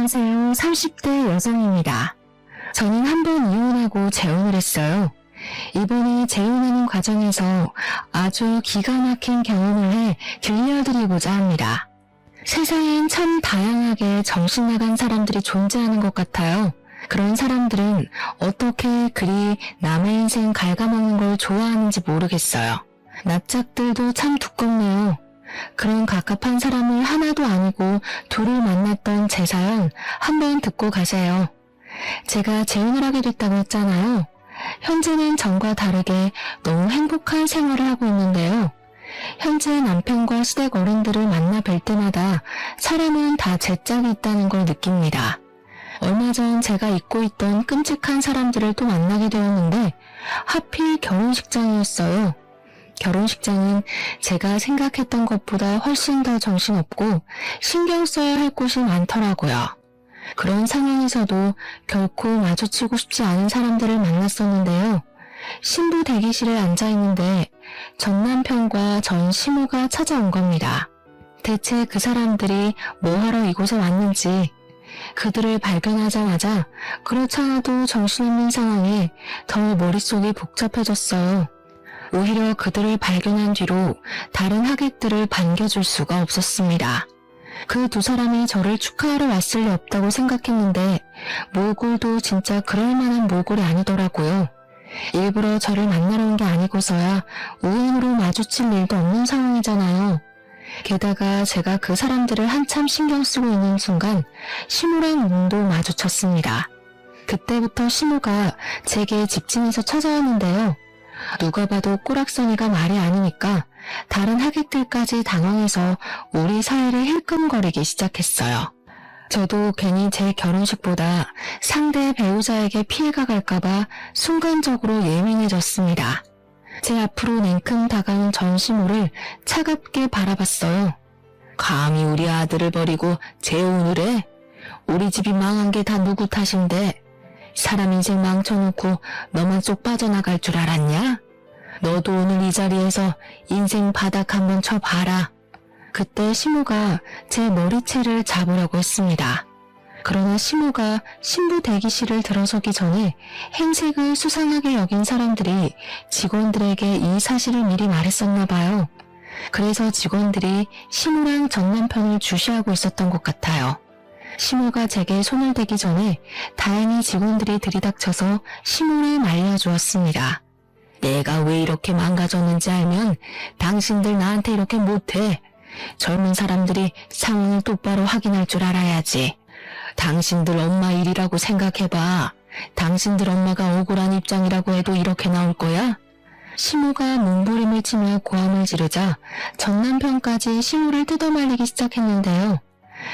안녕하세요. 30대 여성입니다. 저는 한 번 이혼하고 재혼을 했어요. 이번에 재혼하는 과정에서 아주 기가 막힌 경험을 해 들려드리고자 합니다. 세상엔 참 다양하게 정신나간 사람들이 존재하는 것 같아요. 그런 사람들은 어떻게 그리 남의 인생 갉아먹는 걸 좋아하는지 모르겠어요. 납작들도 참 두껍네요. 그런 갑갑한 사람을 하나도 아니고 둘을 만났던 제 사연 한번 듣고 가세요. 제가 재혼을 하게 됐다고 했잖아요. 현재는 전과 다르게 너무 행복한 생활을 하고 있는데요. 현재 남편과 시댁 어른들을 만나 뵐 때마다 사람은 다 제 짝이 있다는 걸 느낍니다. 얼마 전 제가 잊고 있던 끔찍한 사람들을 또 만나게 되었는데 하필 결혼식장이었어요. 결혼식장은 제가 생각했던 것보다 훨씬 더 정신없고 신경 써야 할 곳이 많더라고요. 그런 상황에서도 결코 마주치고 싶지 않은 사람들을 만났었는데요. 신부 대기실에 앉아있는데 전 남편과 전 시모가 찾아온 겁니다. 대체 그 사람들이 뭐하러 이곳에 왔는지, 그들을 발견하자마자 그렇잖아도 정신없는 상황에 더 머릿속이 복잡해졌어요. 오히려 그들을 발견한 뒤로 다른 하객들을 반겨줄 수가 없었습니다. 그 두 사람이 저를 축하하러 왔을 리 없다고 생각했는데 몰골도 진짜 그럴 만한 몰골이 아니더라고요. 일부러 저를 만나러 온 게 아니고서야 우연으로 마주칠 일도 없는 상황이잖아요. 게다가 제가 그 사람들을 한참 신경 쓰고 있는 순간 시모랑 눈도 마주쳤습니다. 그때부터 시모가 제게 직진해서 찾아왔는데요. 누가 봐도 꼬락서니가 말이 아니니까 다른 하객들까지 당황해서 우리 사이를 힐끔거리기 시작했어요. 저도 괜히 제 결혼식보다 상대 배우자에게 피해가 갈까봐 순간적으로 예민해졌습니다. 제 앞으로 냉큼 다가온 전 시모를 차갑게 바라봤어요. 감히 우리 아들을 버리고 재혼을 해? 우리 집이 망한 게 다 누구 탓인데 사람 인생 망쳐놓고 너만 쏙 빠져나갈 줄 알았냐? 너도 오늘 이 자리에서 인생 바닥 한번 쳐봐라. 그때 시모가 제 머리채를 잡으려고 했습니다. 그러나 시모가 신부 대기실을 들어서기 전에 행색을 수상하게 여긴 사람들이 직원들에게 이 사실을 미리 말했었나 봐요. 그래서 직원들이 시모랑 전 남편을 주시하고 있었던 것 같아요. 시모가 제게 손을 대기 전에 다행히 직원들이 들이닥쳐서 시모를 말려주었습니다. 내가 왜 이렇게 망가졌는지 알면 당신들 나한테 이렇게 못해. 젊은 사람들이 상황을 똑바로 확인할 줄 알아야지. 당신들 엄마 일이라고 생각해봐. 당신들 엄마가 억울한 입장이라고 해도 이렇게 나올 거야? 시모가 몸부림을 치며 고함을 지르자 전 남편까지 시모를 뜯어말리기 시작했는데요.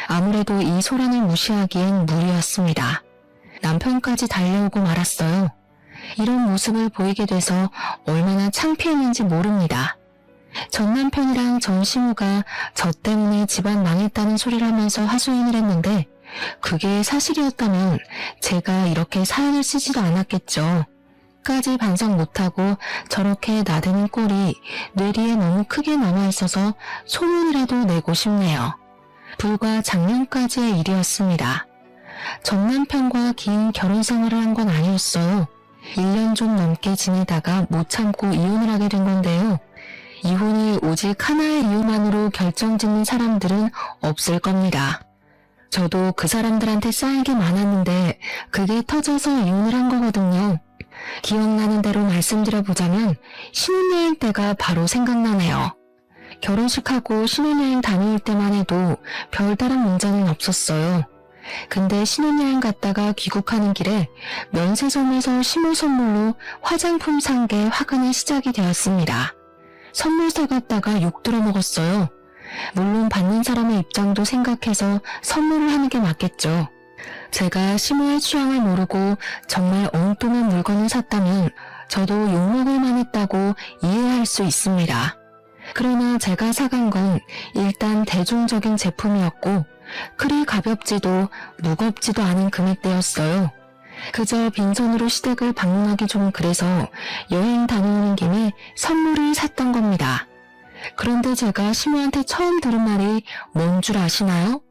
아무래도 이 소란을 무시하기엔 무리였습니다. 남편까지 달려오고 말았어요. 이런 모습을 보이게 돼서 얼마나 창피했는지 모릅니다. 전 남편이랑 전 시모가 저 때문에 집안 망했다는 소리를 하면서 하소연을 했는데 그게 사실이었다면 제가 이렇게 사연을 쓰지도 않았겠죠. 까지 반성 못하고 저렇게 나대는 꼴이 뇌리에 너무 크게 남아있어서 소문이라도 내고 싶네요. 불과 작년까지의 일이었습니다. 전 남편과 긴 결혼 생활을 한 건 아니었어요. 1년 좀 넘게 지내다가 못 참고 이혼을 하게 된 건데요. 이혼이 오직 하나의 이유만으로 결정짓는 사람들은 없을 겁니다. 저도 그 사람들한테 쌓인 게 많았는데 그게 터져서 이혼을 한 거거든요. 기억나는 대로 말씀드려보자면 신혼여행 때가 바로 생각나네요. 결혼식하고 신혼여행 다녀올 때만 해도 별다른 문제는 없었어요. 근데 신혼여행 갔다가 귀국하는 길에 면세점에서 시모 선물로 화장품 산 게 화근의 시작이 되었습니다. 선물 사갔다가 욕 들어먹었어요. 물론 받는 사람의 입장도 생각해서 선물을 하는 게 맞겠죠. 제가 시모의 취향을 모르고 정말 엉뚱한 물건을 샀다면 저도 욕먹을 만했다고 이해할 수 있습니다. 그러나 제가 사간 건 일단 대중적인 제품이었고 그리 가볍지도 무겁지도 않은 금액대였어요. 그저 빈손으로 시댁을 방문하기 좀 그래서 여행 다녀오는 김에 선물을 샀던 겁니다. 그런데 제가 시모한테 처음 들은 말이 뭔 줄 아시나요?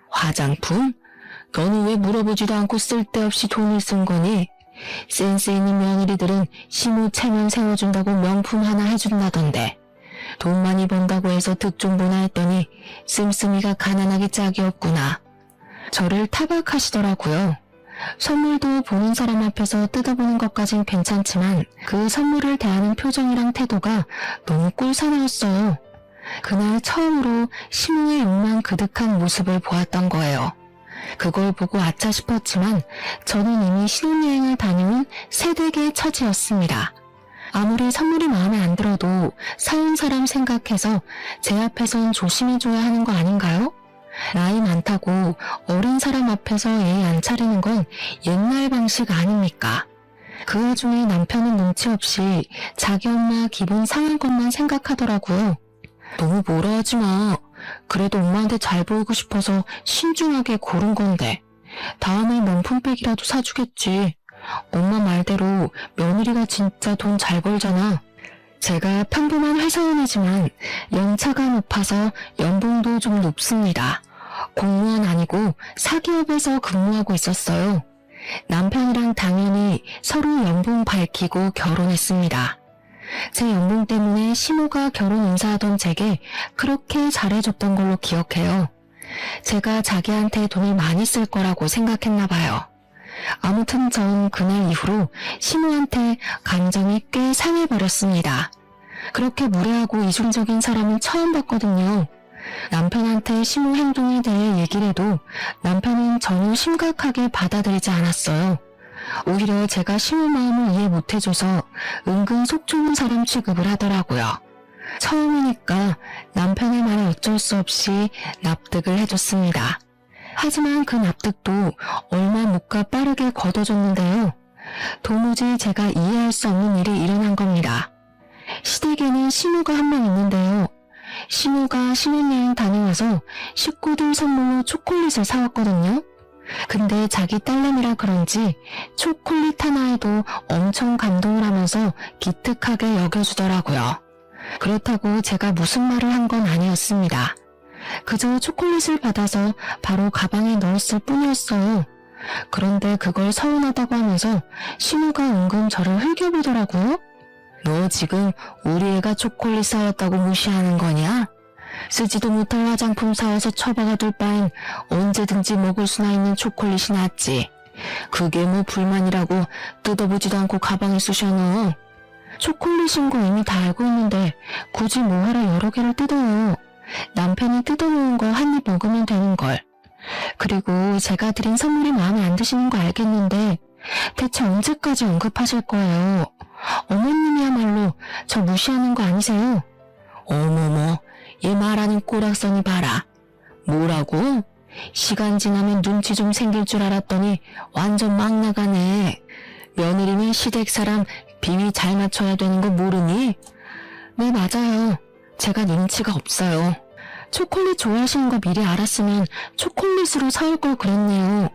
화장품? 너는 왜 물어보지도 않고 쓸데없이 돈을 쓴 거니? 센스 있는 며느리들은 시모 체면 세워준다고 명품 하나 해준다던데. 돈 많이 번다고 해서 득 좀 보나 했더니 씀씀이가 가난하기 짝이 없구나. 저를 타박하시더라고요. 선물도 보는 사람 앞에서 뜯어보는 것까진 괜찮지만 그 선물을 대하는 표정이랑 태도가 너무 꿀사나웠어요. 그날 처음으로 시모의 욕망 그득한 모습을 보았던 거예요. 그걸 보고 아차 싶었지만 저는 이미 신혼여행을 다녀온 새댁의 처지였습니다. 아무리 선물이 마음에 안 들어도 사온 사람 생각해서 제 앞에선 조심해줘야 하는 거 아닌가요? 나이 많다고 어린 사람 앞에서 예의 안 차리는 건 옛날 방식 아닙니까? 그 와중에 남편은 눈치 없이 자기 엄마 기분 상한 것만 생각하더라고요. 너무 뭐라 하지 마. 그래도 엄마한테 잘 보이고 싶어서 신중하게 고른 건데. 다음에 명품백이라도 사주겠지. 엄마 말대로 며느리가 진짜 돈 잘 벌잖아. 제가 평범한 회사원이지만 연차가 높아서 연봉도 좀 높습니다. 공무원 아니고 사기업에서 근무하고 있었어요. 남편이랑 당연히 서로 연봉 밝히고 결혼했습니다. 제 연봉 때문에 시모가 결혼 인사하던 제게 그렇게 잘해줬던 걸로 기억해요. 제가 자기한테 돈을 많이 쓸 거라고 생각했나 봐요. 아무튼 전 그날 이후로 시모한테 감정이 꽤 상해버렸습니다. 그렇게 무례하고 이중적인 사람은 처음 봤거든요. 남편한테 시모 행동에 대해 얘기를 해도 남편은 전혀 심각하게 받아들이지 않았어요. 오히려 제가 시모 마음을 이해 못해줘서 은근 속 좁은 사람 취급을 하더라고요. 처음이니까 남편의 말에 어쩔 수 없이 납득을 해줬습니다. 하지만 그 납득도 얼마 못 가 빠르게 걷어졌는데요. 도무지 제가 이해할 수 없는 일이 일어난 겁니다. 시댁에는 시모가 한 명 있는데요. 시모가 신혼여행 다녀와서 식구들 선물로 초콜릿을 사왔거든요. 근데 자기 딸내미라 그런지 초콜릿 하나에도 엄청 감동을 하면서 기특하게 여겨주더라고요. 그렇다고 제가 무슨 말을 한 건 아니었습니다. 그저 초콜릿을 받아서 바로 가방에 넣었을 뿐이었어요. 그런데 그걸 서운하다고 하면서 시모가 은근 저를 흘겨보더라고요. 너 지금 우리 애가 초콜릿 사왔다고 무시하는 거냐? 쓰지도 못할 화장품 사와서 처박아둘 바엔 언제든지 먹을 수나 있는 초콜릿이 낫지. 그게 뭐 불만이라고 뜯어보지도 않고 가방에 쑤셔넣어. 초콜릿인 거 이미 다 알고 있는데 굳이 뭐하러 여러 개를 뜯어요. 남편이 뜯어놓은 거 한 입 먹으면 되는걸. 그리고 제가 드린 선물이 마음에 안 드시는 거 알겠는데 대체 언제까지 언급하실 거예요? 어머님이야말로 저 무시하는 거 아니세요? 어머머, 얘 말하는 꼬락서니 봐라. 뭐라고? 시간 지나면 눈치 좀 생길 줄 알았더니 완전 막 나가네. 며느리는 시댁 사람 비위 잘 맞춰야 되는 거 모르니? 네, 맞아요. 제가 눈치가 없어요. 초콜릿 좋아하시는 거 미리 알았으면 초콜릿으로 사올 걸 그랬네요.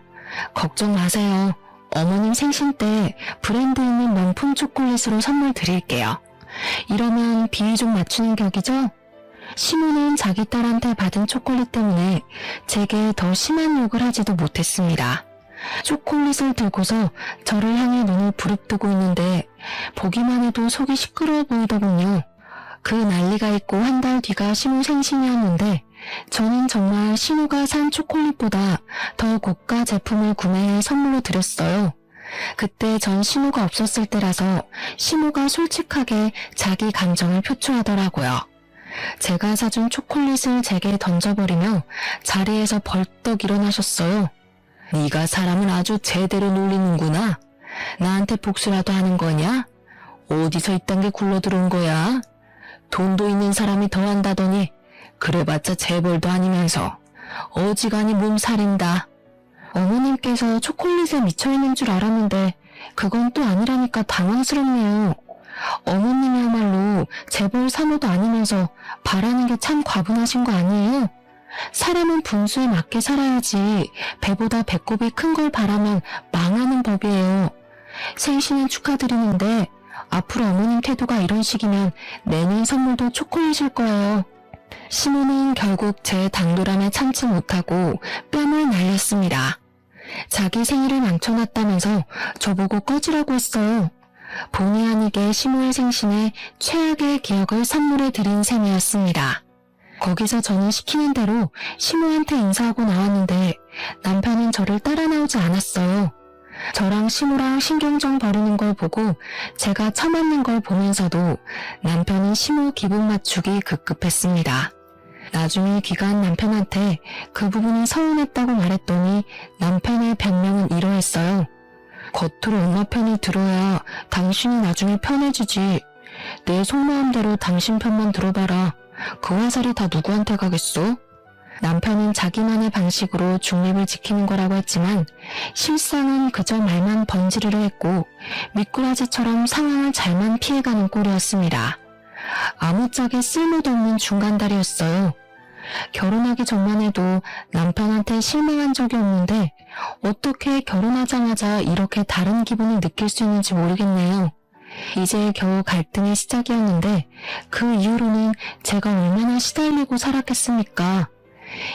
걱정 마세요. 어머님 생신 때 브랜드 있는 명품 초콜릿으로 선물 드릴게요. 이러면 비위 좀 맞추는 격이죠? 시모는 자기 딸한테 받은 초콜릿 때문에 제게 더 심한 욕을 하지도 못했습니다. 초콜릿을 들고서 저를 향해 눈을 부릅뜨고 있는데 보기만 해도 속이 시끄러워 보이더군요. 그 난리가 있고 한 달 뒤가 시모 생신이었는데 저는 정말 시모가 산 초콜릿보다 더 고가 제품을 구매해 선물로 드렸어요. 그때 전 시모가 없었을 때라서 시모가 솔직하게 자기 감정을 표출하더라고요. 제가 사준 초콜릿을 제게 던져버리며 자리에서 벌떡 일어나셨어요. 네가 사람을 아주 제대로 놀리는구나. 나한테 복수라도 하는 거냐? 어디서 이딴 게 굴러들어온 거야? 돈도 있는 사람이 더 한다더니 그래봤자 재벌도 아니면서 어지간히 몸살인다. 어머님께서 초콜릿에 미쳐있는 줄 알았는데 그건 또 아니라니까 당황스럽네요. 어머님이야말로 재벌 사모도 아니면서 바라는 게 참 과분하신 거 아니에요? 사람은 분수에 맞게 살아야지 배보다 배꼽이 큰 걸 바라면 망하는 법이에요. 생신은 축하드리는데 앞으로 어머님 태도가 이런 식이면 내년 선물도 초콜릿일 거예요. 시모는 결국 제 당돌함에 참지 못하고 뺨을 날렸습니다. 자기 생일을 망쳐놨다면서 저보고 꺼지라고 했어요. 본의 아니게 시모의 생신에 최악의 기억을 선물해 드린 셈이었습니다. 거기서 저는 시키는 대로 시모한테 인사하고 나왔는데 남편은 저를 따라 나오지 않았어요. 저랑 시모랑 신경전 벌이는 걸 보고 제가 처맞는 걸 보면서도 남편은 시모 기분 맞추기 급급했습니다. 나중에 귀가한 남편한테 그 부분이 서운했다고 말했더니 남편의 변명은 이러했어요. 겉으로 엄마 편을 들어야 당신이 나중에 편해지지. 내 속마음대로 당신 편만 들어봐라. 그 화살이 다 누구한테 가겠어? 남편은 자기만의 방식으로 중립을 지키는 거라고 했지만 실상은 그저 말만 번지르르 했고 미꾸라지처럼 상황을 잘만 피해가는 꼴이었습니다. 아무짝에 쓸모도 없는 중간다리였어요. 결혼하기 전만 해도 남편한테 실망한 적이 없는데 어떻게 결혼하자마자 이렇게 다른 기분을 느낄 수 있는지 모르겠네요. 이제 겨우 갈등의 시작이었는데 그 이후로는 제가 얼마나 시달리고 살았겠습니까?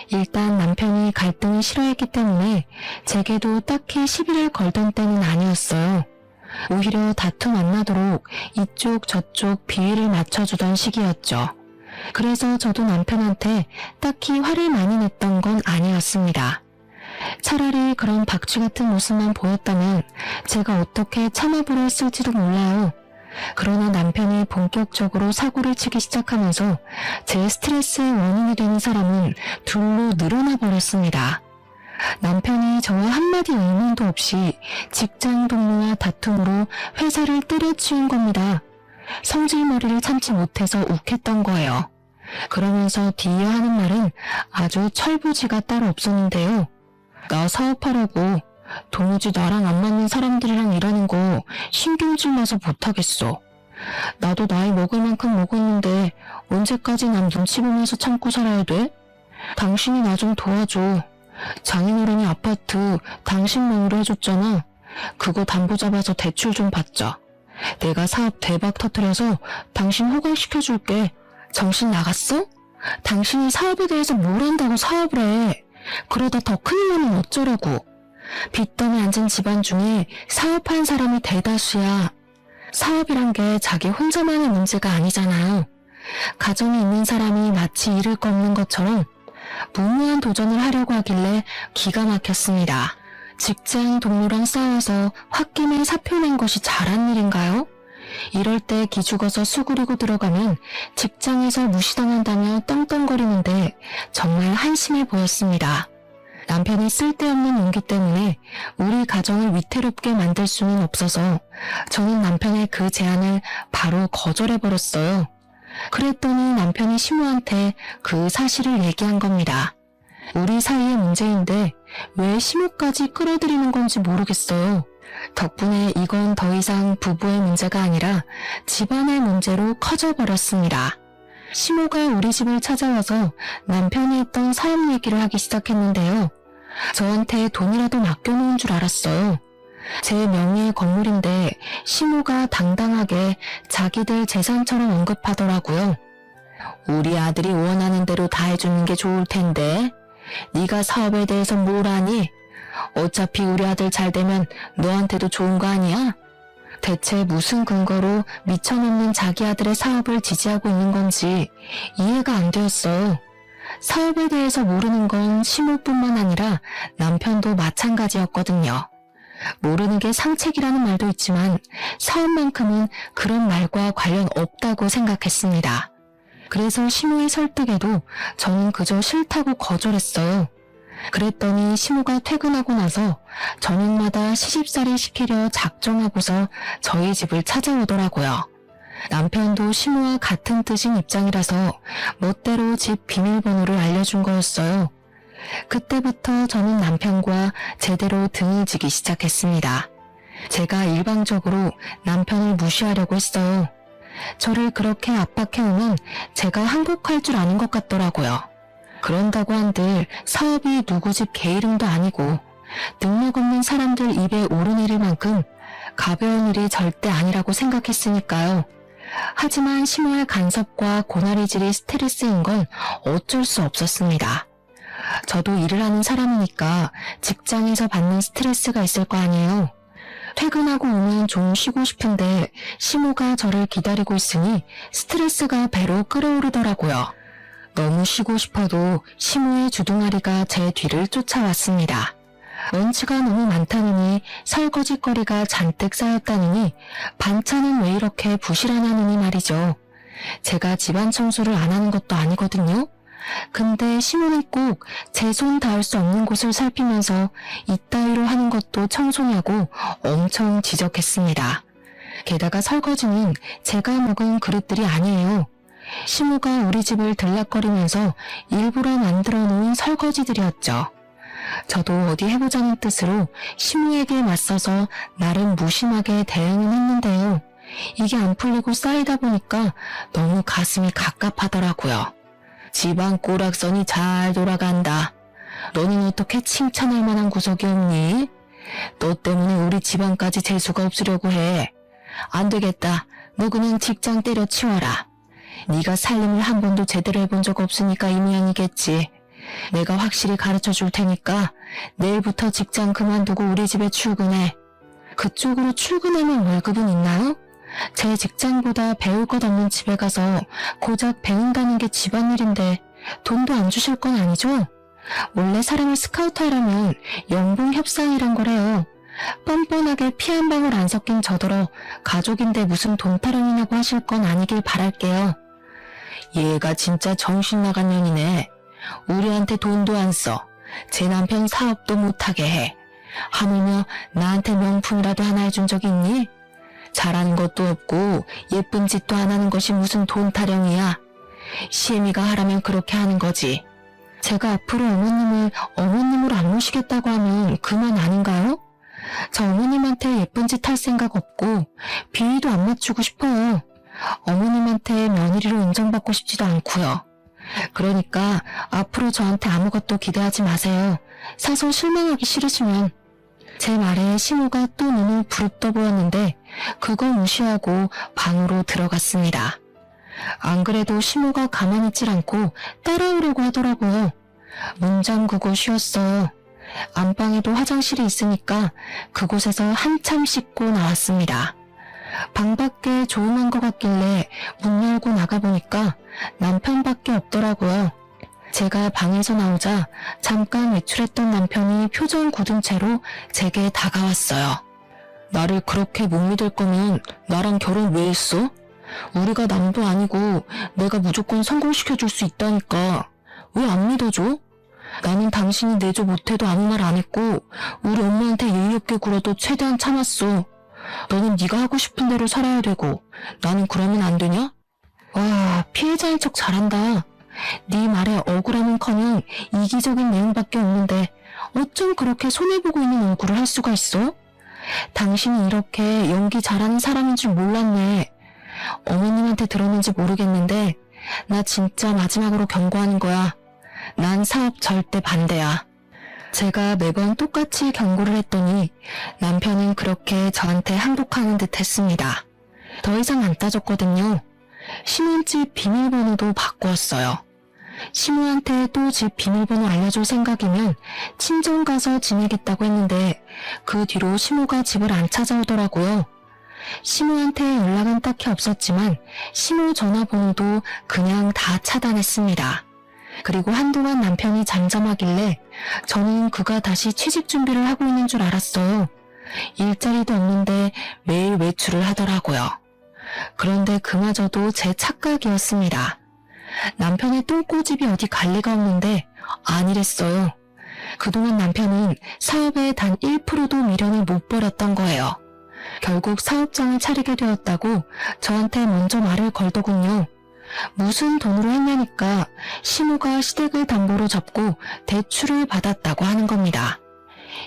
일단 남편이 갈등을 싫어했기 때문에 제게도 딱히 시비를 걸던 때는 아니었어요. 오히려 다툼 안 나도록 이쪽 저쪽 비위를 맞춰주던 시기였죠. 그래서 저도 남편한테 딱히 화를 많이 냈던 건 아니었습니다. 차라리 그런 박쥐 같은 모습만 보였다면 제가 어떻게 참아보려 했을지도 몰라요. 그러나 남편이 본격적으로 사고를 치기 시작하면서 제 스트레스의 원인이 되는 사람은 둘로 늘어나 버렸습니다. 남편이 저와 한마디 의문도 없이 직장 동료와 다툼으로 회사를 때려치운 겁니다. 성질머리를 참지 못해서 욱했던 거예요. 그러면서 뒤이어 하는 말은 아주 철부지가 따로 없었는데요. 나 사업하려고 도무지 나랑 안 맞는 사람들이랑 일하는 거 신경질 나서 못하겠어. 나도 나이 먹을 만큼 먹었는데 언제까지 남 눈치 보면서 참고 살아야 돼? 당신이 나 좀 도와줘. 장인어른이 아파트 당신 명의로 해줬잖아. 그거 담보 잡아서 대출 좀 받자. 내가 사업 대박 터뜨려서 당신 호강시켜줄게. 정신 나갔어? 당신이 사업에 대해서 뭘 안다고 사업을 해. 그러다 더 큰일 나면 어쩌려고. 빚더미 앉은 집안 중에 사업한 사람이 대다수야. 사업이란 게 자기 혼자만의 문제가 아니잖아요. 가정이 있는 사람이 마치 잃을 거 없는 것처럼 무모한 도전을 하려고 하길래 기가 막혔습니다. 직장 동료랑 싸워서 홧김에 사표 낸 것이 잘한 일인가요? 이럴 때 기죽어서 수그리고 들어가면 직장에서 무시당한다며 떵떵거리는데 정말 한심해 보였습니다. 남편이 쓸데없는 용기 때문에 우리 가정을 위태롭게 만들 수는 없어서 저는 남편의 그 제안을 바로 거절해버렸어요. 그랬더니 남편이 시모한테 그 사실을 얘기한 겁니다. 우리 사이의 문제인데 왜 시모까지 끌어들이는 건지 모르겠어요. 덕분에 이건 더 이상 부부의 문제가 아니라 집안의 문제로 커져버렸습니다. 시모가 우리 집을 찾아와서 남편이 했던 사업 얘기를 하기 시작했는데요. 저한테 돈이라도 맡겨놓은 줄 알았어요. 제 명의의 건물인데 시모가 당당하게 자기들 재산처럼 언급하더라고요. 우리 아들이 원하는 대로 다 해주는 게 좋을 텐데 네가 사업에 대해서 뭘 아니? 어차피 우리 아들 잘 되면 너한테도 좋은 거 아니야? 대체 무슨 근거로 미쳐놓는 자기 아들의 사업을 지지하고 있는 건지 이해가 안 되었어요. 사업에 대해서 모르는 건 시모뿐만 아니라 남편도 마찬가지였거든요. 모르는 게 상책이라는 말도 있지만 사업만큼은 그런 말과 관련 없다고 생각했습니다. 그래서 시모의 설득에도 저는 그저 싫다고 거절했어요. 그랬더니 시모가 퇴근하고 나서 저녁마다 시집살이 시키려 작정하고서 저희 집을 찾아오더라고요. 남편도 시모와 같은 뜻인 입장이라서 멋대로 집 비밀번호를 알려준 거였어요. 그때부터 저는 남편과 제대로 등을 지기 시작했습니다. 제가 일방적으로 남편을 무시하려고 했어요. 저를 그렇게 압박해오면 제가 항복할 줄 아는 것 같더라고요. 그런다고 한들 사업이 누구 집 개 이름도 아니고 능력 없는 사람들 입에 오르내릴 만큼 가벼운 일이 절대 아니라고 생각했으니까요. 하지만 시모의 간섭과 고나리질이 스트레스인 건 어쩔 수 없었습니다. 저도 일을 하는 사람이니까 직장에서 받는 스트레스가 있을 거 아니에요. 퇴근하고 오면 좀 쉬고 싶은데 시모가 저를 기다리고 있으니 스트레스가 배로 끓어오르더라고요. 너무 쉬고 싶어도 시모의 주둥아리가 제 뒤를 쫓아왔습니다. 먼지가 너무 많다느니 설거지거리가 잔뜩 쌓였다느니 반찬은 왜 이렇게 부실하냐느니 말이죠. 제가 집안 청소를 안 하는 것도 아니거든요. 근데 시모는 꼭 제 손 닿을 수 없는 곳을 살피면서 이따위로 하는 것도 청소냐고 엄청 지적했습니다. 게다가 설거지는 제가 먹은 그릇들이 아니에요. 시모가 우리 집을 들락거리면서 일부러 만들어 놓은 설거지들이었죠. 저도 어디 해보자는 뜻으로 시모에게 맞서서 나름 무심하게 대응은 했는데요. 이게 안 풀리고 쌓이다 보니까 너무 가슴이 갑갑하더라고요. 집안 꼬락선이 잘 돌아간다. 너는 어떻게 칭찬할 만한 구석이 없니? 너 때문에 우리 집안까지 재수가 없으려고 해. 안 되겠다. 너 그냥 직장 때려치워라. 네가 살림을 한 번도 제대로 해본 적 없으니까 이 모양이겠지. 내가 확실히 가르쳐 줄 테니까 내일부터 직장 그만두고 우리 집에 출근해. 그쪽으로 출근하면 월급은 있나요? 제 직장보다 배울 것 없는 집에 가서 고작 배운다는 게 집안일인데 돈도 안 주실 건 아니죠? 원래 사람을 스카우트하려면 연봉 협상이란 거래요. 뻔뻔하게 피 한 방울 안 섞인 저더러 가족인데 무슨 돈 타령이냐고 하실 건 아니길 바랄게요. 얘가 진짜 정신 나간 년이네. 우리한테 돈도 안 써. 제 남편 사업도 못하게 해. 하물며 나한테 명품이라도 하나 해준 적 있니? 잘하는 것도 없고 예쁜 짓도 안 하는 것이 무슨 돈 타령이야. 시애미가 하라면 그렇게 하는 거지. 제가 앞으로 어머님을 어머님으로 안 모시겠다고 하면 그만 아닌가요? 저 어머님한테 예쁜 짓 할 생각 없고 비위도 안 맞추고 싶어요. 어머님한테 며느리로 인정받고 싶지도 않고요. 그러니까 앞으로 저한테 아무것도 기대하지 마세요. 사서 실망하기 싫으시면. 제 말에 시모가 또 눈을 부릅떠 보였는데 그걸 무시하고 방으로 들어갔습니다. 안 그래도 시모가 가만히 있질 않고 따라오려고 하더라고요. 문 잠그고 쉬었어요. 안방에도 화장실이 있으니까 그곳에서 한참 씻고 나왔습니다. 방 밖에 조용한 것 같길래 문 열고 나가보니까 남편밖에 없더라고요. 제가 방에서 나오자 잠깐 외출했던 남편이 표정 굳은 채로 제게 다가왔어요. 나를 그렇게 못 믿을 거면 나랑 결혼 왜 했어? 우리가 남도 아니고 내가 무조건 성공시켜줄 수 있다니까. 왜 안 믿어줘? 나는 당신이 내조 못해도 아무 말 안 했고 우리 엄마한테 예의 없게 굴어도 최대한 참았어. 너는 네가 하고 싶은 대로 살아야 되고 나는 그러면 안 되냐? 와, 피해자인 척 잘한다. 네 말에 억울함은커녕 이기적인 내용밖에 없는데 어쩜 그렇게 손해보고 있는 얼굴을 할 수가 있어? 당신이 이렇게 연기 잘하는 사람인 줄 몰랐네. 어머님한테 들었는지 모르겠는데 나 진짜 마지막으로 경고하는 거야. 난 사업 절대 반대야. 제가 매번 똑같이 경고를 했더니 남편은 그렇게 저한테 항복하는 듯 했습니다. 더 이상 안 따졌거든요. 신혼집 비밀번호도 바꾸었어요. 시모한테 또 집 비밀번호 알려줄 생각이면 친정 가서 지내겠다고 했는데 그 뒤로 시모가 집을 안 찾아오더라고요. 시모한테 연락은 딱히 없었지만 시모 전화번호도 그냥 다 차단했습니다. 그리고 한동안 남편이 잠잠하길래 저는 그가 다시 취직 준비를 하고 있는 줄 알았어요. 일자리도 없는데 매일 외출을 하더라고요. 그런데 그마저도 제 착각이었습니다. 남편의 똥꼬집이 어디 갈 리가 없는데 아니랬어요. 그동안 남편은 사업에 단 1%도 미련을 못 버렸던 거예요. 결국 사업장을 차리게 되었다고 저한테 먼저 말을 걸더군요. 무슨 돈으로 했냐니까 시모가 시댁을 담보로 접고 대출을 받았다고 하는 겁니다.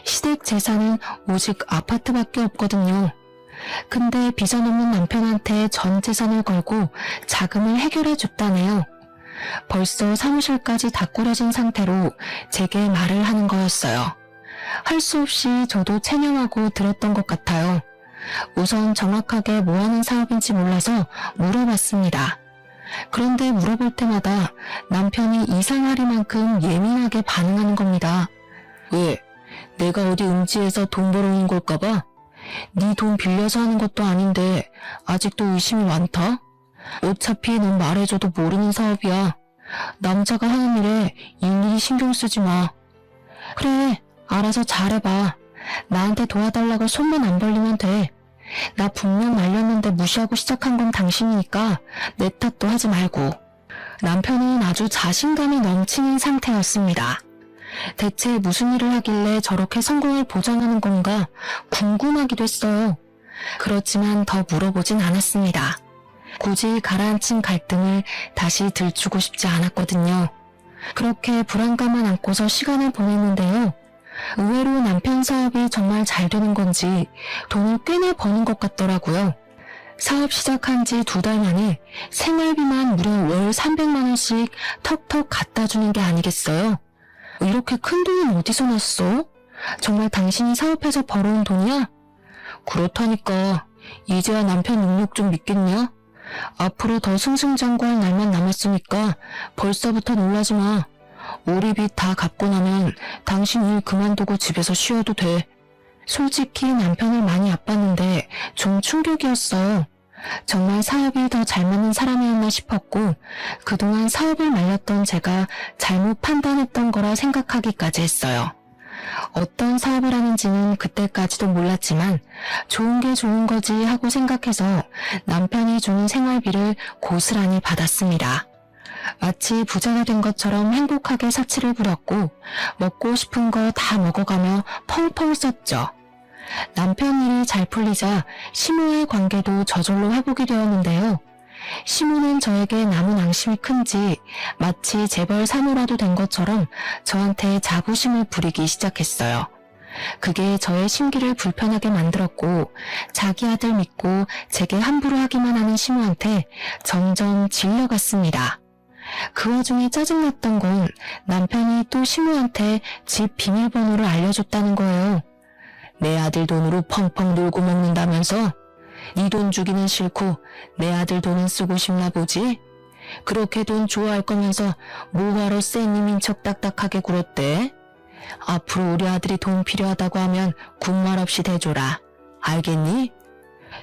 시댁 재산은 오직 아파트밖에 없거든요. 근데 비전 없는 남편한테 전 재산을 걸고 자금을 해결해 줬다네요. 벌써 사무실까지 다 꾸려진 상태로 제게 말을 하는 거였어요. 할 수 없이 저도 체념하고 들었던 것 같아요. 우선 정확하게 뭐 하는 사업인지 몰라서 물어봤습니다. 그런데 물어볼 때마다 남편이 이상하리만큼 예민하게 반응하는 겁니다. 왜? 내가 어디 음지에서 돈 벌어오는 걸까봐? 네 돈 빌려서 하는 것도 아닌데 아직도 의심이 많다? 어차피 넌 말해줘도 모르는 사업이야. 남자가 하는 일에 일일이 신경 쓰지 마. 그래, 알아서 잘해봐. 나한테 도와달라고 손만 안 벌리면 돼. 나 분명 말렸는데 무시하고 시작한 건 당신이니까 내 탓도 하지 말고. 남편은 아주 자신감이 넘치는 상태였습니다. 대체 무슨 일을 하길래 저렇게 성공을 보장하는 건가 궁금하기도 했어요. 그렇지만 더 물어보진 않았습니다. 굳이 가라앉힌 갈등을 다시 들추고 싶지 않았거든요. 그렇게 불안감만 안고서 시간을 보냈는데요. 의외로 남편 사업이 정말 잘 되는 건지 돈을 꽤나 버는 것 같더라고요. 사업 시작한 지 2달 만에 생활비만 무려 월 300만 원씩 턱턱 갖다 주는 게 아니겠어요? 이렇게 큰 돈은 어디서 났어? 정말 당신이 사업해서 벌어온 돈이야? 그렇다니까. 이제야 남편 능력 좀 믿겠냐? 앞으로 더 승승장구할 날만 남았으니까 벌써부터 놀라지 마. 우리 빚 다 갚고 나면 당신 일 그만두고 집에서 쉬어도 돼. 솔직히 남편을 많이 아팠는데 좀 충격이었어요. 정말 사업이 더 잘 맞는 사람이었나 싶었고 그동안 사업을 말렸던 제가 잘못 판단했던 거라 생각하기까지 했어요. 어떤 사업을 하는지는 그때까지도 몰랐지만 좋은 게 좋은 거지 하고 생각해서 남편이 주는 생활비를 고스란히 받았습니다. 마치 부자가 된 것처럼 행복하게 사치를 부렸고 먹고 싶은 거 다 먹어가며 펑펑 썼죠. 남편 일이 잘 풀리자 시모의 관계도 저절로 회복이 되었는데요. 시모는 저에게 남은 앙심이 큰지 마치 재벌 사모라도 된 것처럼 저한테 자부심을 부리기 시작했어요. 그게 저의 심기를 불편하게 만들었고 자기 아들 믿고 제게 함부로 하기만 하는 시모한테 점점 질려갔습니다. 그 와중에 짜증났던 건 남편이 또 시모한테 집 비밀번호를 알려줬다는 거예요. 내 아들 돈으로 펑펑 놀고 먹는다면서? 네 돈 주기는 싫고 내 아들 돈은 쓰고 싶나 보지? 그렇게 돈 좋아할 거면서 뭐하러 쎄님인 척 딱딱하게 굴었대? 앞으로 우리 아들이 돈 필요하다고 하면 군말 없이 대줘라. 알겠니?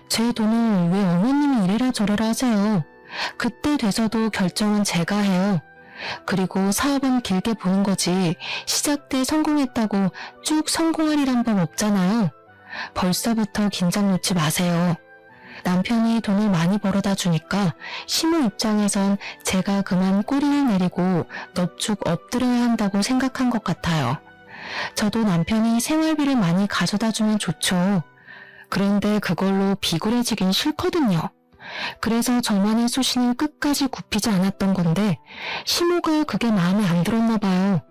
제 돈을 왜 어머님이 이래라 저래라 하세요. 그때 돼서도 결정은 제가 해요. 그리고 사업은 길게 보는 거지 시작 때 성공했다고 쭉 성공하리란 법 없잖아요. 벌써부터 긴장 놓지 마세요. 남편이 돈을 많이 벌어다 주니까 시모 입장에선 제가 그만 꼬리를 내리고 넙죽 엎드려야 한다고 생각한 것 같아요. 저도 남편이 생활비를 많이 가져다 주면 좋죠. 그런데 그걸로 비굴해지긴 싫거든요. 그래서 저만의 소신은 끝까지 굽히지 않았던 건데 시모가 그게 마음에 안 들었나 봐요.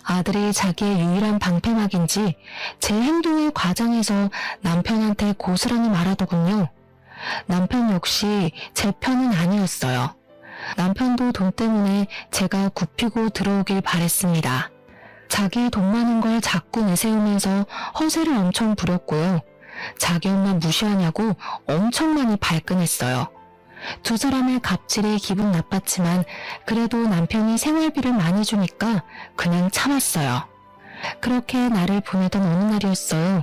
아들이 자기의 유일한 방패막인지 제 행동을 과장해서 남편한테 고스란히 말하더군요. 남편 역시 제 편은 아니었어요. 남편도 돈 때문에 제가 굽히고 들어오길 바랬습니다. 자기 돈 많은 걸 자꾸 내세우면서 허세를 엄청 부렸고요. 자기 엄마 무시하냐고 엄청 많이 발끈했어요. 두 사람의 갑질이 기분 나빴지만 그래도 남편이 생활비를 많이 주니까 그냥 참았어요. 그렇게 날을 보내던 어느 날이었어요.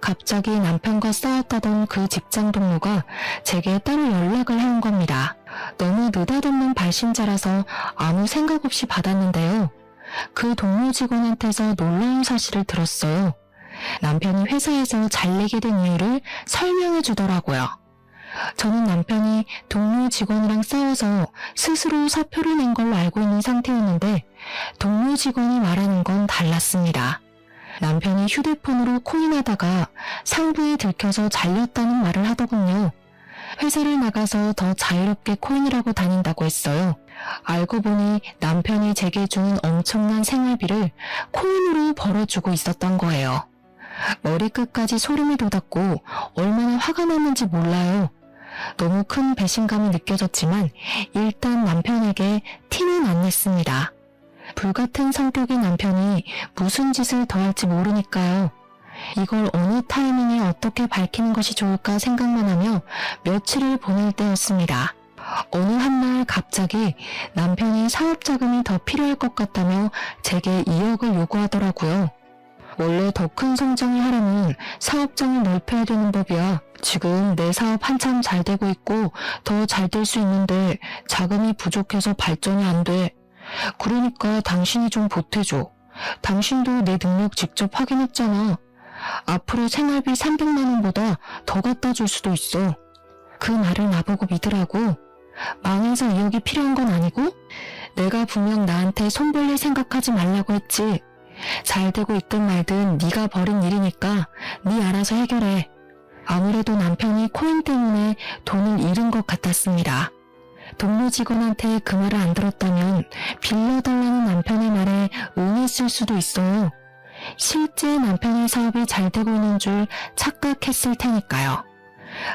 갑자기 남편과 싸웠다던 그 직장 동료가 제게 따로 연락을 해온 겁니다. 너무 느닷없는 발신자라서 아무 생각 없이 받았는데요. 그 동료 직원한테서 놀라운 사실을 들었어요. 남편이 회사에서 잘 내게 된 이유를 설명해 주더라고요. 저는 남편이 동료 직원이랑 싸워서 스스로 사표를 낸 걸로 알고 있는 상태였는데 동료 직원이 말하는 건 달랐습니다. 남편이 휴대폰으로 코인하다가 상부에 들켜서 잘렸다는 말을 하더군요. 회사를 나가서 더 자유롭게 코인을 하고 다닌다고 했어요. 알고 보니 남편이 제게 주는 엄청난 생활비를 코인으로 벌어주고 있었던 거예요. 머리끝까지 소름이 돋았고 얼마나 화가 났는지 몰라요. 너무 큰 배신감이 느껴졌지만 일단 남편에게 티는 안 냈습니다. 불같은 성격의 남편이 무슨 짓을 더 할지 모르니까요. 이걸 어느 타이밍에 어떻게 밝히는 것이 좋을까 생각만 하며 며칠을 보낼 때였습니다. 어느 한날 갑자기 남편이 사업 자금이 더 필요할 것 같다며 제게 2억을 요구하더라고요. 원래 더 큰 성장을 하려면 사업장을 넓혀야 되는 법이야. 지금 내 사업 한참 잘 되고 있고 더 잘 될 수 있는데 자금이 부족해서 발전이 안 돼. 그러니까 당신이 좀 보태줘. 당신도 내 능력 직접 확인했잖아. 앞으로 생활비 300만 원보다 더 갖다 줄 수도 있어. 그 말을 나보고 믿으라고. 망해서 2억이 필요한 건 아니고 내가 분명 나한테 손 벌릴 생각하지 말라고 했지. 잘 되고 있든 말든 네가 벌인 일이니까 네 알아서 해결해. 아무래도 남편이 코인 때문에 돈을 잃은 것 같았습니다. 동료 직원한테 그 말을 안 들었다면 빌려달라는 남편의 말에 응했을 수도 있어요. 실제 남편의 사업이 잘 되고 있는 줄 착각했을 테니까요.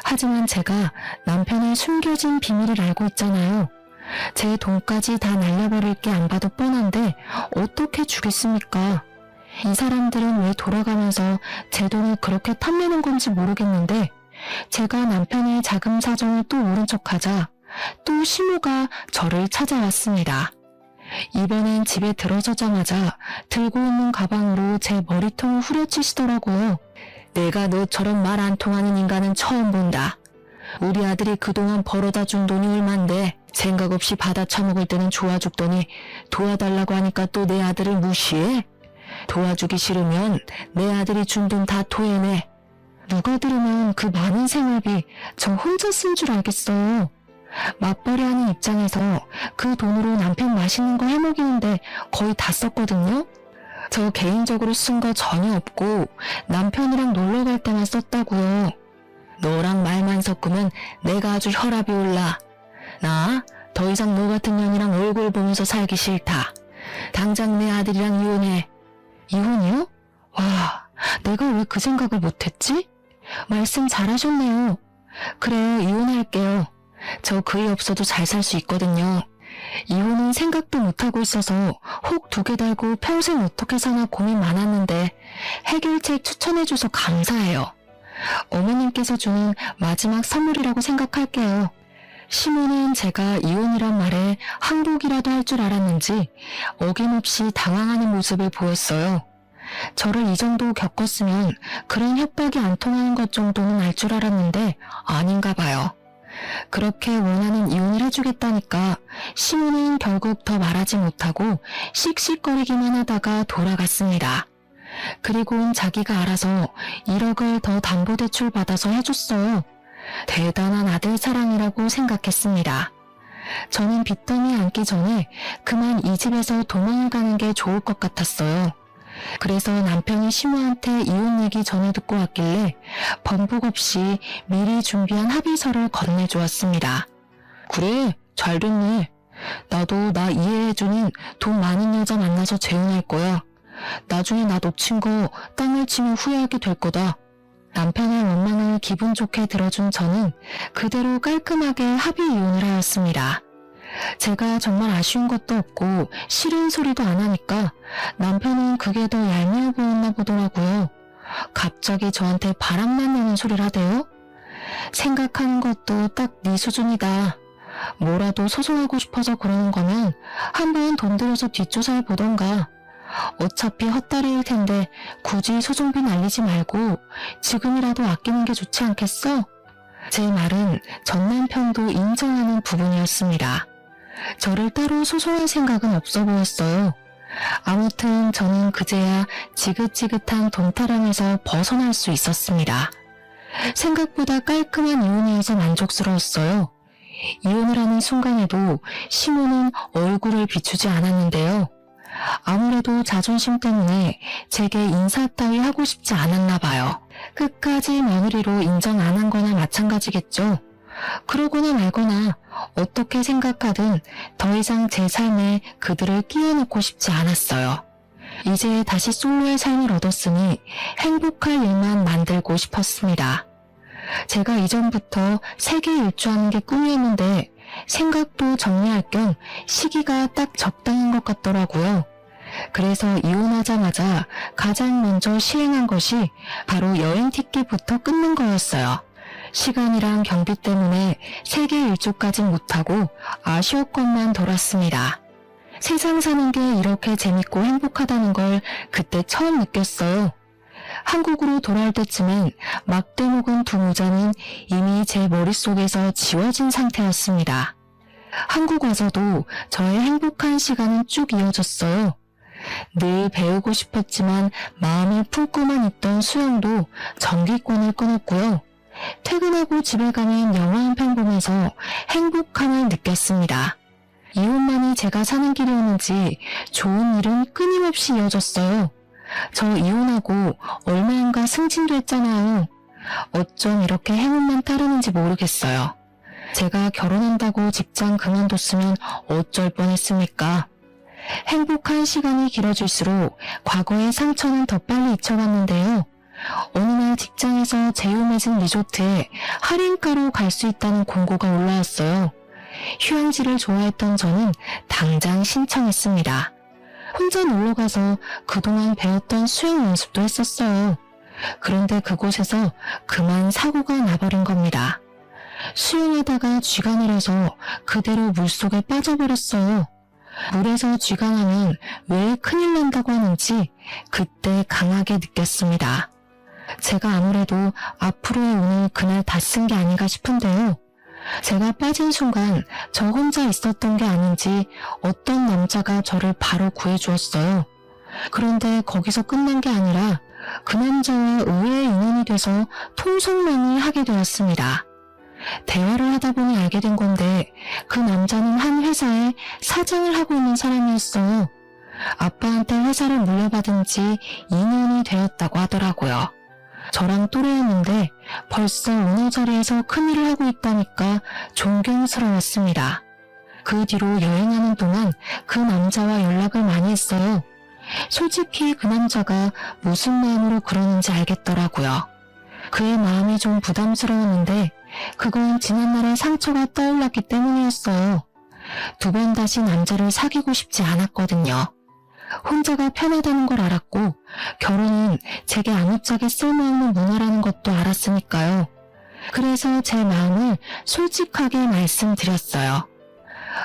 하지만 제가 남편의 숨겨진 비밀을 알고 있잖아요. 제 돈까지 다 날려버릴 게 안 봐도 뻔한데 어떻게 주겠습니까? 이 사람들은 왜 돌아가면서 제 돈을 그렇게 탐내는 건지 모르겠는데 제가 남편의 자금 사정을 또 모른 척하자 또 시모가 저를 찾아왔습니다. 이번엔 집에 들어서자마자 들고 있는 가방으로 제 머리통을 후려치시더라고요. 내가 너처럼 말 안 통하는 인간은 처음 본다. 우리 아들이 그동안 벌어다 준 돈이 얼만데 생각 없이 받아 처먹을 때는 좋아 죽더니 도와달라고 하니까 또 내 아들을 무시해? 도와주기 싫으면 내 아들이 준 돈 다 토해내. 누가 들으면 그 많은 생활비 저 혼자 쓴 줄 알겠어요. 맞벌이 하는 입장에서 그 돈으로 남편 맛있는 거 해먹이는데 거의 다 썼거든요. 저 개인적으로 쓴 거 전혀 없고 남편이랑 놀러 갈 때만 썼다고요. 너랑 말만 섞으면 내가 아주 혈압이 올라. 나 더 이상 너 같은 년이랑 얼굴 보면서 살기 싫다. 당장 내 아들이랑 이혼해. 이혼이요? 와, 내가 왜 그 생각을 못했지? 말씀 잘하셨네요. 그래요, 이혼할게요. 저 그이 없어도 잘 살 수 있거든요. 이혼은 생각도 못하고 있어서 혹 2개 달고 평생 어떻게 사나 고민 많았는데 해결책 추천해줘서 감사해요. 어머님께서 주는 마지막 선물이라고 생각할게요. 시모는 제가 이혼이란 말에 항복이라도 할 줄 알았는지 어김없이 당황하는 모습을 보였어요. 저를 이 정도 겪었으면 그런 협박이 안 통하는 것 정도는 알 줄 알았는데 아닌가 봐요. 그렇게 원하는 이혼을 해주겠다니까 시모는 결국 더 말하지 못하고 씩씩거리기만 하다가 돌아갔습니다. 그리고는 자기가 알아서 1억을 더 담보대출 받아서 해줬어요. 대단한 아들 사랑이라고 생각했습니다. 저는 빚더미 앉기 전에 그만 이 집에서 도망을 가는 게 좋을 것 같았어요. 그래서 남편이 시모한테 이혼 얘기 전해 듣고 왔길래 번복 없이 미리 준비한 합의서를 건네주었습니다. 그래, 잘 됐네. 나도 나 이해해주는 돈 많은 여자 만나서 재혼할 거야. 나중에 나 놓친 거 땅을 치면 후회하게 될 거다. 남편의 원망을 기분 좋게 들어준 저는 그대로 깔끔하게 합의 이혼을 하였습니다. 제가 정말 아쉬운 것도 없고 싫은 소리도 안 하니까 남편은 그게 더 얄미워 보였나 보더라고요. 갑자기 저한테 바람만 내는 소리를 하대요? 생각하는 것도 딱 네 수준이다. 뭐라도 소송하고 싶어서 그러는 거면 한번 돈 들여서 뒷조사를 보던가. 어차피 헛다리일 텐데 굳이 소송비 날리지 말고 지금이라도 아끼는 게 좋지 않겠어? 제 말은 전 남편도 인정하는 부분이었습니다. 저를 따로 소송할 생각은 없어 보였어요. 아무튼 저는 그제야 지긋지긋한 돈타령에서 벗어날 수 있었습니다. 생각보다 깔끔한 이혼이어서 만족스러웠어요. 이혼을 하는 순간에도 시모는 얼굴을 비추지 않았는데요. 아무래도 자존심 때문에 제게 인사 따위 하고 싶지 않았나 봐요. 끝까지 며느리로 인정 안 한 거나 마찬가지겠죠. 그러거나 말거나 어떻게 생각하든 더 이상 제 삶에 그들을 끼워넣고 싶지 않았어요. 이제 다시 솔로의 삶을 얻었으니 행복할 일만 만들고 싶었습니다. 제가 이전부터 세계 일주하는 게 꿈이었는데 생각도 정리할 겸 시기가 딱 적당한 것 같더라고요. 그래서 이혼하자마자 가장 먼저 시행한 것이 바로 여행 티켓부터 끊는 거였어요. 시간이랑 경비 때문에 세계 일주까진 못하고 아쉬웠건만 돌았습니다. 세상 사는 게 이렇게 재밌고 행복하다는 걸 그때 처음 느꼈어요. 한국으로 돌아올 때쯤엔 막대 먹은 두 모자는 이미 제 머릿속에서 지워진 상태였습니다. 한국 와서도 저의 행복한 시간은 쭉 이어졌어요. 늘 배우고 싶었지만 마음을 품고만 있던 수영도 정기권을 끊었고요. 퇴근하고 집에 가면 영화 한 편 보면서 행복함을 느꼈습니다. 이혼만이 제가 사는 길이었는지 좋은 일은 끊임없이 이어졌어요. 저 이혼하고 얼마인가 승진도 했잖아요. 어쩜 이렇게 행운만 따르는지 모르겠어요. 제가 결혼한다고 직장 그만뒀으면 어쩔 뻔했습니까? 행복한 시간이 길어질수록 과거의 상처는 더 빨리 잊혀갔는데요. 어느 날 직장에서 제휴맺은 리조트에 할인가로 갈 수 있다는 공고가 올라왔어요. 휴양지를 좋아했던 저는 당장 신청했습니다. 혼자 놀러가서 그동안 배웠던 수영 연습도 했었어요. 그런데 그곳에서 그만 사고가 나버린 겁니다. 수영하다가 쥐가 내려서 그대로 물속에 빠져버렸어요. 물에서 쥐가 나면 왜 큰일 난다고 하는지 그때 강하게 느꼈습니다. 제가 아무래도 앞으로의 운을 그날 다 쓴 게 아닌가 싶은데요. 제가 빠진 순간 저 혼자 있었던 게 아닌지 어떤 남자가 저를 바로 구해주었어요. 그런데 거기서 끝난 게 아니라 그 남자와 의외의 인연이 돼서 통성만을 하게 되었습니다. 대화를 하다 보니 알게 된 건데 그 남자는 한 회사에 사장을 하고 있는 사람이었어요. 아빠한테 회사를 물려받은 지 2년이 되었다고 하더라고요. 저랑 또래였는데 벌써 어느 자리에서 큰일을 하고 있다니까 존경스러웠습니다. 그 뒤로 여행하는 동안 그 남자와 연락을 많이 했어요. 솔직히 그 남자가 무슨 마음으로 그러는지 알겠더라고요. 그의 마음이 좀 부담스러웠는데 그건 지난날의 상처가 떠올랐기 때문이었어요. 두 번 다시 남자를 사귀고 싶지 않았거든요. 혼자가 편하다는 걸 알았고 결혼은 제게 아무짝에 쓸모없는 문화라는 것도 알았으니까요. 그래서 제 마음을 솔직하게 말씀드렸어요.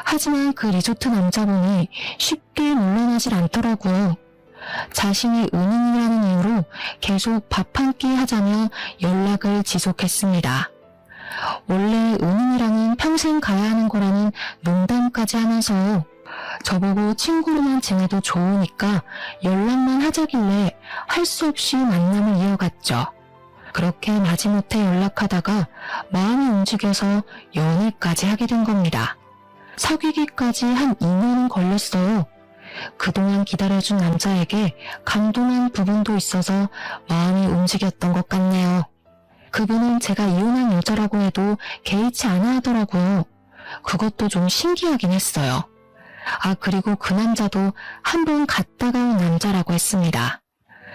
하지만 그 리조트 남자분이 쉽게 물러나질 않더라고요. 자신이 은인이라는 이유로 계속 밥 한 끼 하자며 연락을 지속했습니다. 원래 은인이랑은 평생 가야 하는 거라는 농담까지 하면서 저보고 친구로만 지내도 좋으니까 연락만 하자길래 할 수 없이 만남을 이어갔죠. 그렇게 마지못해 연락하다가 마음이 움직여서 연애까지 하게 된 겁니다. 사귀기까지 한 2년은 걸렸어요. 그동안 기다려준 남자에게 감동한 부분도 있어서 마음이 움직였던 것 같네요. 그분은 제가 이혼한 여자라고 해도 개의치 않아 하더라고요. 그것도 좀 신기하긴 했어요. 그리고 그 남자도 한 번 갔다가 온 남자라고 했습니다.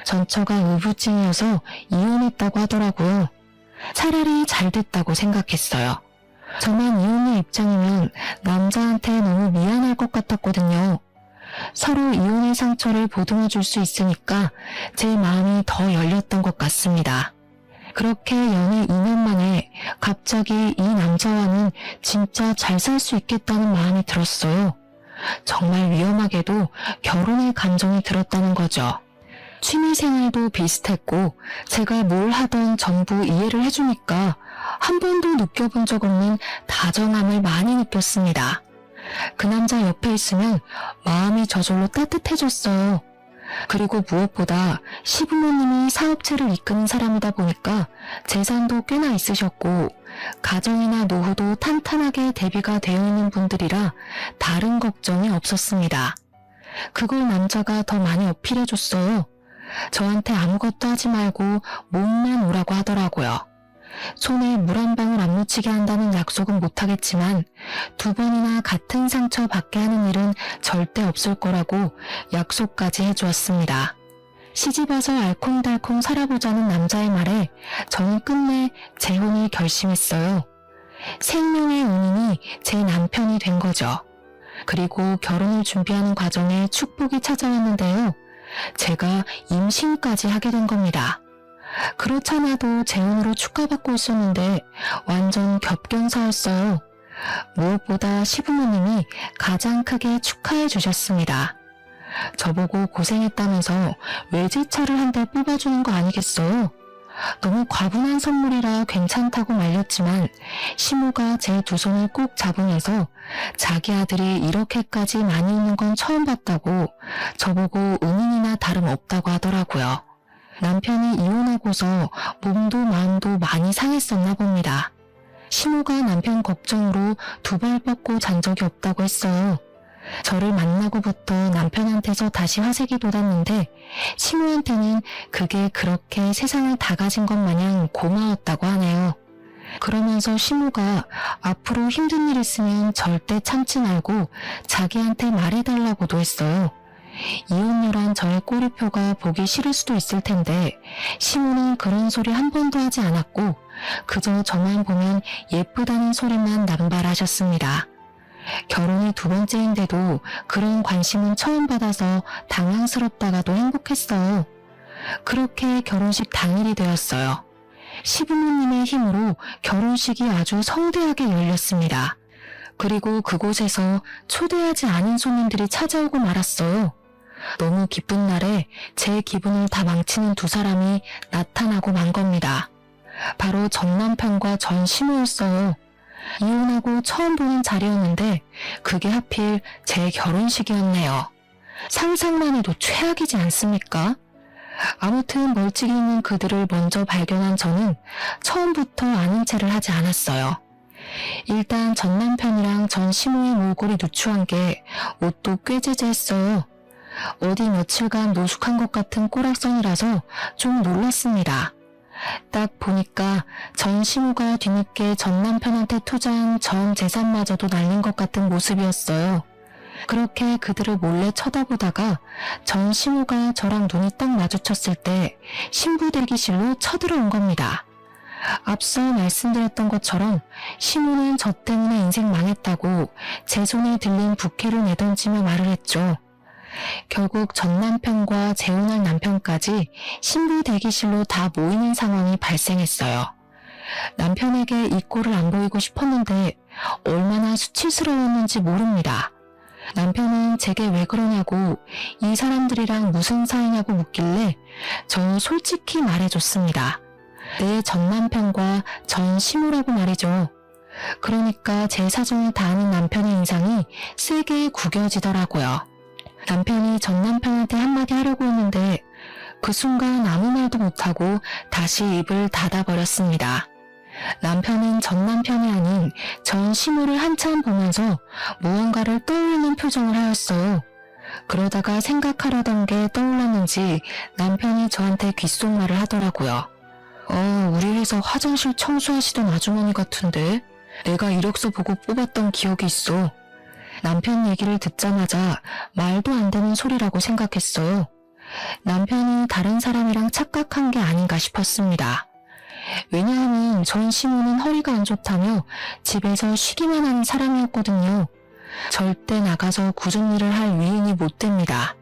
전처가 의부증이어서 이혼했다고 하더라고요. 차라리 잘 됐다고 생각했어요. 저만 이혼의 입장이면 남자한테 너무 미안할 것 같았거든요. 서로 이혼의 상처를 보듬어 줄 수 있으니까 제 마음이 더 열렸던 것 같습니다. 그렇게 연애 2년 만에 갑자기 이 남자와는 진짜 잘 살 수 있겠다는 마음이 들었어요. 정말 위험하게도 결혼의 감정이 들었다는 거죠. 취미생활도 비슷했고 제가 뭘 하던 전부 이해를 해주니까 한 번도 느껴본 적 없는 다정함을 많이 느꼈습니다. 그 남자 옆에 있으면 마음이 저절로 따뜻해졌어요. 그리고 무엇보다 시부모님이 사업체를 이끄는 사람이다 보니까 재산도 꽤나 있으셨고 가정이나 노후도 탄탄하게 대비가 되어 있는 분들이라 다른 걱정이 없었습니다. 그걸 남자가 더 많이 어필해줬어요. 저한테 아무것도 하지 말고 몸만 오라고 하더라고요. 손에 물 한 방울 안 묻히게 한다는 약속은 못하겠지만 2번이나 같은 상처 받게 하는 일은 절대 없을 거라고 약속까지 해주었습니다. 시집와서 알콩달콩 살아보자는 남자의 말에 저는 끝내 재혼을 결심했어요. 생명의 은인이 제 남편이 된 거죠. 그리고 결혼을 준비하는 과정에 축복이 찾아왔는데요. 제가 임신까지 하게 된 겁니다. 그렇잖아도 재혼으로 축하받고 있었는데 완전 겹경사였어요. 무엇보다 시부모님이 가장 크게 축하해 주셨습니다. 저보고 고생했다면서 외제차를 한 대 뽑아주는 거 아니겠어요? 너무 과분한 선물이라 괜찮다고 말렸지만 시모가 제 두 손을 꼭 잡으면서 자기 아들이 이렇게까지 많이 웃는 건 처음 봤다고 저보고 은인이나 다름없다고 하더라고요. 남편이 이혼하고서 몸도 마음도 많이 상했었나 봅니다. 시모가 남편 걱정으로 두 발 뻗고 잔 적이 없다고 했어요. 저를 만나고부터 남편한테서 다시 화색이 돋았는데 시모한테는 그게 그렇게 세상을 다 가진 것 마냥 고마웠다고 하네요. 그러면서 시모가 앞으로 힘든 일 있으면 절대 참지 말고 자기한테 말해달라고도 했어요. 이혼녀란 저의 꼬리표가 보기 싫을 수도 있을 텐데 시모는 그런 소리 한 번도 하지 않았고 그저 저만 보면 예쁘다는 소리만 남발하셨습니다. 결혼이 두 번째인데도 그런 관심은 처음 받아서 당황스럽다가도 행복했어요. 그렇게 결혼식 당일이 되었어요. 시부모님의 힘으로 결혼식이 아주 성대하게 열렸습니다. 그리고 그곳에서 초대하지 않은 손님들이 찾아오고 말았어요. 너무 기쁜 날에 제 기분을 다 망치는 두 사람이 나타나고 만 겁니다. 바로 전 남편과 전 시모였어요. 이혼하고 처음 보는 자리였는데 그게 하필 제 결혼식이었네요. 상상만 해도 최악이지 않습니까? 아무튼 멀찍이 있는 그들을 먼저 발견한 저는 처음부터 아는 체를 하지 않았어요. 일단 전 남편이랑 전 시모의 몰골이 누추한 게 옷도 꽤 제재했어요. 어디 며칠간 노숙한 것 같은 꼬락선이라서 좀 놀랐습니다. 딱 보니까 전 시모가 뒤늦게 전 남편한테 투자한 전 재산마저도 날린 것 같은 모습이었어요. 그렇게 그들을 몰래 쳐다보다가 전 시모가 저랑 눈이 딱 마주쳤을 때 신부 대기실로 쳐들어온 겁니다. 앞서 말씀드렸던 것처럼 시모는 저 때문에 인생 망했다고 제 손에 들린 부케를 내던지며 말을 했죠. 결국 전 남편과 재혼할 남편까지 신부 대기실로 다 모이는 상황이 발생했어요. 남편에게 이 꼴을 안 보이고 싶었는데 얼마나 수치스러웠는지 모릅니다. 남편은 제게 왜 그러냐고 이 사람들이랑 무슨 사이냐고 묻길래 저 솔직히 말해줬습니다. 내 전 남편과 전 시모라고 말이죠. 그러니까 제 사정을 다 아는 남편의 인상이 세게 구겨지더라고요. 남편이 전 남편한테 한마디 하려고 했는데 그 순간 아무 말도 못하고 다시 입을 닫아버렸습니다. 남편은 전 남편이 아닌 전 시모를 한참 보면서 무언가를 떠올리는 표정을 하였어요. 그러다가 생각하려던 게 떠올랐는지 남편이 저한테 귓속말을 하더라고요. 우리 회사 화장실 청소하시던 아주머니 같은데 내가 이력서 보고 뽑았던 기억이 있어. 남편 얘기를 듣자마자 말도 안 되는 소리라고 생각했어요. 남편이 다른 사람이랑 착각한 게 아닌가 싶었습니다. 왜냐하면 전 시모는 허리가 안 좋다며 집에서 쉬기만 하는 사람이었거든요. 절대 나가서 굳은 일을 할 위인이 못 됩니다.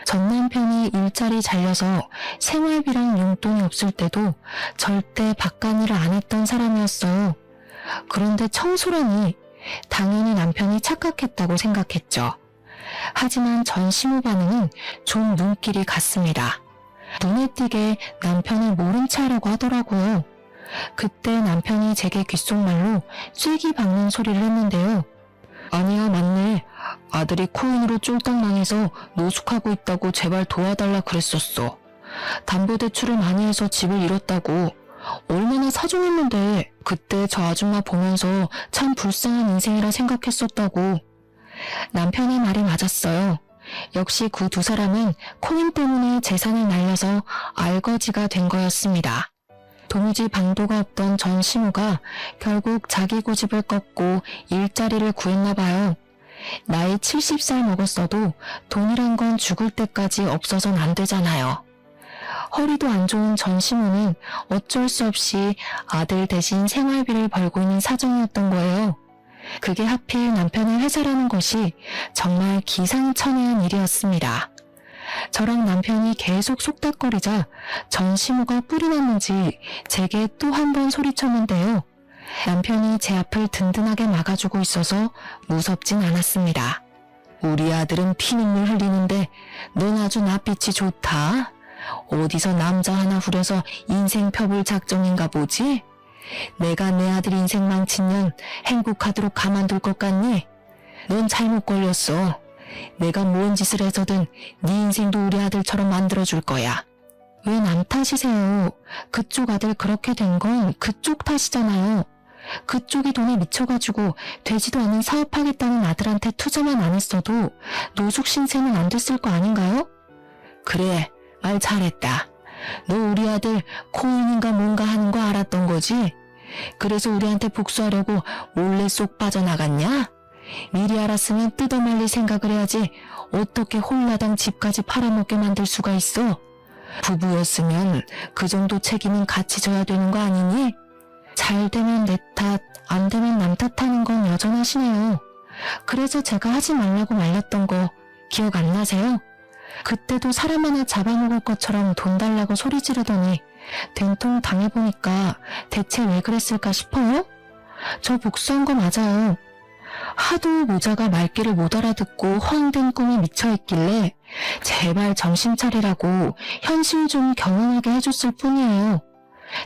전 남편이 일자리 잘려서 생활비랑 용돈이 없을 때도 절대 바깥일을 안 했던 사람이었어요. 그런데 청소라니 당연히 남편이 착각했다고 생각했죠. 하지만 전 시모 반응은 좀 눈길이 갔습니다. 눈에 띄게 남편을 모른 체 하려고 하더라고요. 그때 남편이 제게 귓속말로 쐐기 박는 소리를 했는데요. 아니야, 맞네. 아들이 코인으로 쫄딱 망해서 노숙하고 있다고 제발 도와달라 그랬었어. 담보대출을 많이 해서 집을 잃었다고. 얼마나 사정했는데 그때 저 아줌마 보면서 참 불쌍한 인생이라 생각했었다고. 남편의 말이 맞았어요. 역시 그 두 사람은 코인 때문에 재산을 날려서 알거지가 된 거였습니다. 도무지 방도가 없던 전 시모가 결국 자기 고집을 꺾고 일자리를 구했나 봐요. 나이 70살 먹었어도 돈이란 건 죽을 때까지 없어선 안 되잖아요. 허리도 안 좋은 전 시모는 어쩔 수 없이 아들 대신 생활비를 벌고 있는 사정이었던 거예요. 그게 하필 남편의 회사라는 것이 정말 기상천외한 일이었습니다. 저랑 남편이 계속 속닥거리자 전시무가 뿔이 났는지 제게 또 한 번 소리쳤는데요. 남편이 제 앞을 든든하게 막아주고 있어서 무섭진 않았습니다. 우리 아들은 피눈물 흘리는데 넌 아주 낯빛이 좋다. 어디서 남자 하나 후려서 인생 펴볼 작정인가 보지? 내가 내 아들 인생 망친 년 행복하도록 가만둘 것 같니? 넌 잘못 걸렸어. 내가 뭔 짓을 해서든 네 인생도 우리 아들처럼 만들어줄 거야. 왜 남 탓이세요? 그쪽 아들 그렇게 된 건 그쪽 탓이잖아요. 그쪽이 돈에 미쳐가지고 되지도 않은 사업하겠다는 아들한테 투자만 안 했어도 노숙 신세는 안 됐을 거 아닌가요? 그래, 말 잘했다. 너 우리 아들 코인인가 뭔가 하는 거 알았던 거지? 그래서 우리한테 복수하려고 몰래 쏙 빠져나갔냐? 미리 알았으면 뜯어말릴 생각을 해야지 어떻게 홀라당 집까지 팔아먹게 만들 수가 있어? 부부였으면 그 정도 책임은 같이 져야 되는 거 아니니? 잘 되면 내 탓, 안 되면 남 탓하는 건 여전하시네요. 그래서 제가 하지 말라고 말렸던 거 기억 안 나세요? 그때도 사람 하나 잡아먹을 것처럼 돈 달라고 소리 지르더니 된통 당해보니까 대체 왜 그랬을까 싶어요? 저 복수한 거 맞아요. 하도 모자가 말귀를 못 알아듣고 허황된 꿈에 미쳐있길래 제발 정신 차리라고 현실 좀 경험하게 해줬을 뿐이에요.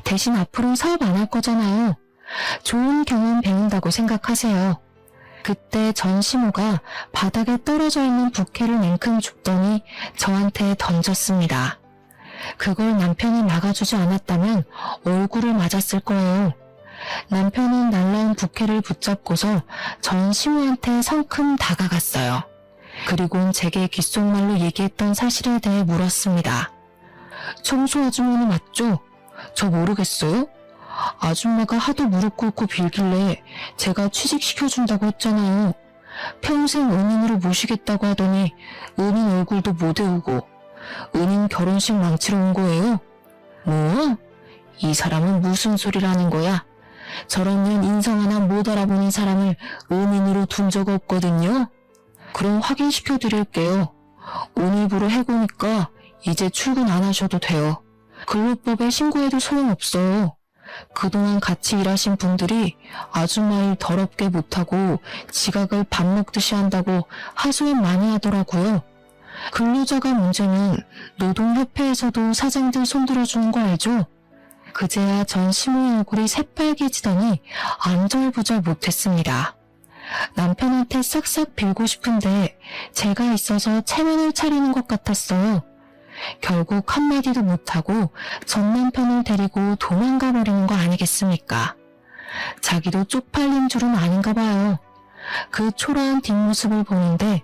대신 앞으로 사업 안 할 거잖아요. 좋은 경험 배운다고 생각하세요. 그때 전시모가 바닥에 떨어져 있는 부케를 냉큼 줍더니 저한테 던졌습니다. 그걸 남편이 막아주지 않았다면 얼굴을 맞았을 거예요. 남편은 날라온 부케를 붙잡고서 전시모한테 성큼 다가갔어요. 그리고는 제게 귓속말로 얘기했던 사실에 대해 물었습니다. 청소 아주머니 맞죠? 저 모르겠어요? 아줌마가 하도 무릎 꿇고 빌길래 제가 취직시켜준다고 했잖아요. 평생 은인으로 모시겠다고 하더니 은인 얼굴도 못 외우고 은인 결혼식 망치러 온 거예요? 뭐? 이 사람은 무슨 소리를 하는 거야? 저런 년 인성 하나 못 알아보는 사람을 은인으로 둔 적 없거든요. 그럼 확인시켜 드릴게요. 오늘부로 해고니까 이제 출근 안 하셔도 돼요. 근로법에 신고해도 소용없어요. 그동안 같이 일하신 분들이 아줌마 일 더럽게 못하고 지각을 밥 먹듯이 한다고 하소연 많이 하더라고요. 근로자가 문제면 노동협회에서도 사장들 손들어주는 거 알죠? 그제야 전 시모의 얼굴이 새빨개지더니 안절부절 못했습니다. 남편한테 싹싹 빌고 싶은데 제가 있어서 체면을 차리는 것 같았어요. 결국 한마디도 못하고 전 남편을 데리고 도망가 버리는 거 아니겠습니까? 자기도 쪽팔린 줄은 아닌가 봐요. 그 초라한 뒷모습을 보는데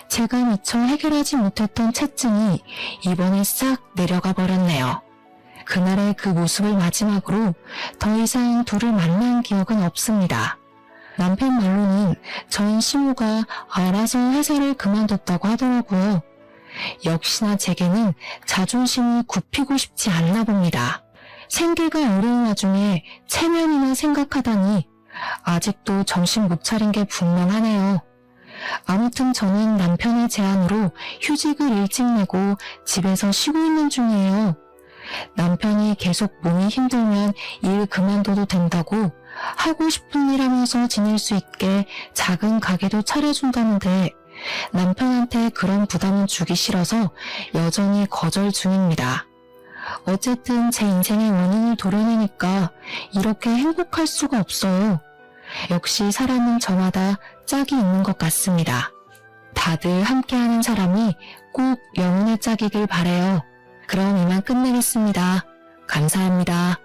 제가 미처 해결하지 못했던 채증이 이번에 싹 내려가 버렸네요. 그날의 그 모습을 마지막으로 더 이상 둘을 만난 기억은 없습니다. 남편 말로는 전 시모가 알아서 회사를 그만뒀다고 하더라고요. 역시나 제게는 자존심이 굽히고 싶지 않나 봅니다. 생계가 어려운 와중에 체면이나 생각하다니 아직도 정신 못 차린 게 분명하네요. 아무튼 저는 남편의 제안으로 휴직을 일찍 내고 집에서 쉬고 있는 중이에요. 남편이 계속 몸이 힘들면 일 그만둬도 된다고 하고 싶은 일 하면서 지낼 수 있게 작은 가게도 차려준다는데 남편한테 그런 부담은 주기 싫어서 여전히 거절 중입니다. 어쨌든 제 인생의 원인을 도려내니까 이렇게 행복할 수가 없어요. 역시 사람은 저마다 짝이 있는 것 같습니다. 다들 함께하는 사람이 꼭 영혼의 짝이길 바래요. 그럼 이만 끝내겠습니다. 감사합니다.